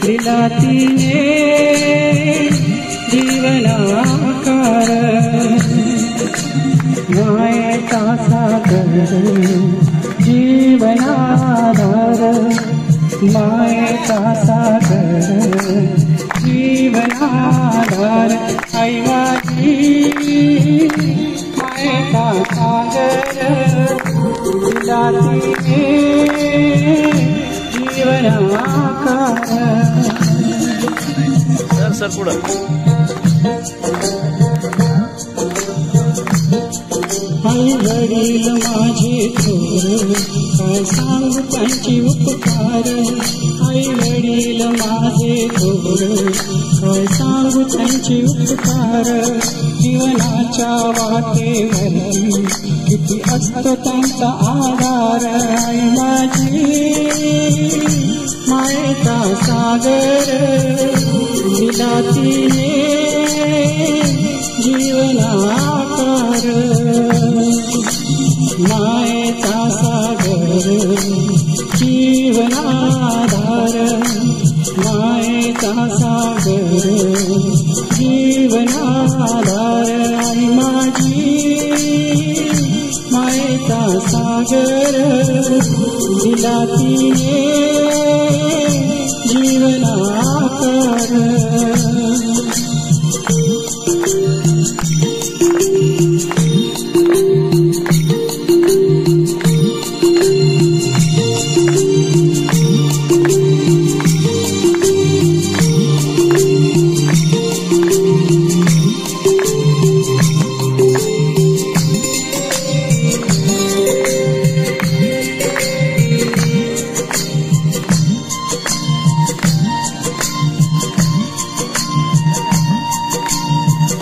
दिला तिने जीवनाकार मायेचा सागर जीवनाधार मायेचा सागर जीवनाधार आई माझी मायेचा सागर दिला तिने जीवनाकार सर पुढं आई वडील माझे थोर काय सांगू त्यांची उपकार आई वडील माझे थोर काय सांगू त्यांची उपकार जीवनाच्या वाटेवरती किती असतो त्यांचा आधार आई माझी मायेचा सागर दिला तिने जीवनाकार मायेचा सागर जीवनाधार मायेचा सागर जीवनाधार आई माझी मायेचा सागर दिला तिने जीवनाकार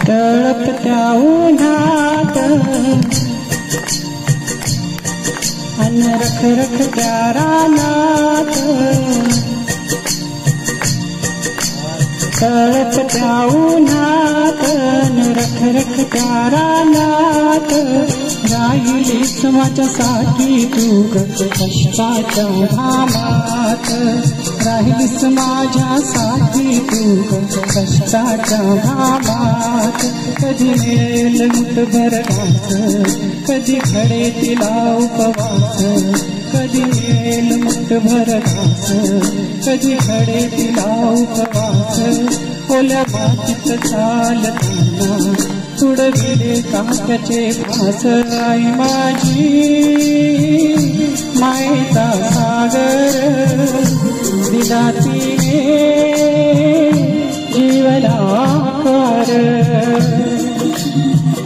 तळपत्या उन्हात अन रखरखत्या रानात तळपत्या उन्हात अन रखरखत्या रानात राहिलीस माझ्यासाठी तू कष्टाच्या घामात राहिलीस माझ्यासाठी तू कष्टाच्या घामात कधी मिळेल मुठभर घास कधी घडे तिला उपवास कधी मिळेल मुठभर घास कधी घडे तिला उपवास ओल्या मातीत चालताना तुडविले काट्याचे फास आई माझी मायेचा सागर दिला तिने जीवनाकार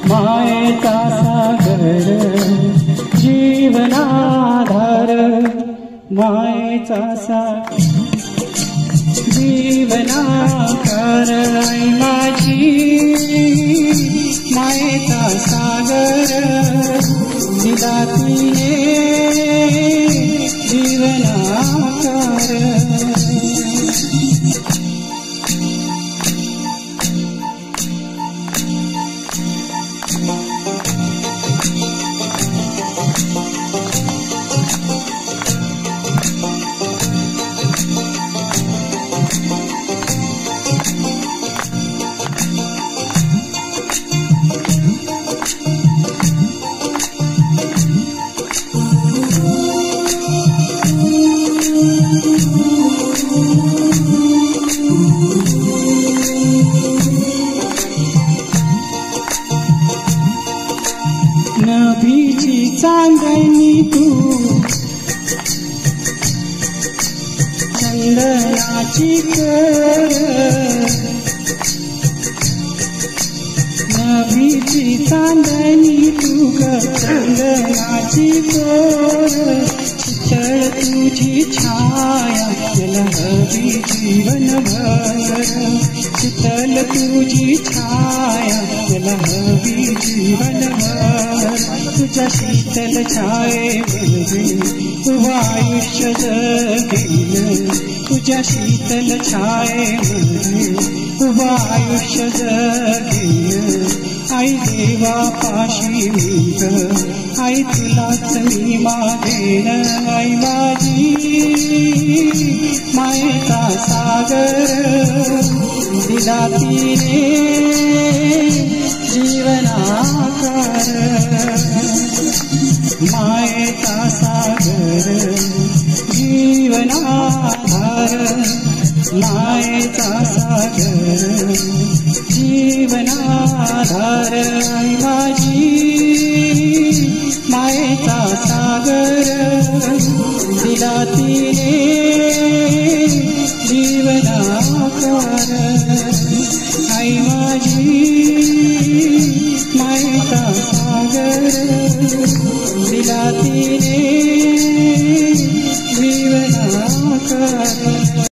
मायेचा सागर जीवनाधार मायेचा सागर जीवनाकार आई माझी मायेचा सागर दिला तिने जीवनाकार नभीची चांदणी तू चंदनाची कर नभीची चांदणी तू चंदनाची कर शीतळ तुझी छाया मला हवी जीवनभर शीतल तुझी छाया मला हवी जीवनभर तुझ्या शीतल छायेमध्ये तुझं आयुष्य जगेल तुझ्या शीतल छायेमध्ये तुझं आयुष्य जगेल आई देवा पाशी मी आई तुलाच मी मागेन आई माझी मायेचा सागर दिला तिने जीवनाकार मायेचा सागर जीवनाधार मायेचा सागर जीवनाधार आई माझी मायेचा सागर दिला तिने जीवनाकार आई माझी मायेचा सागर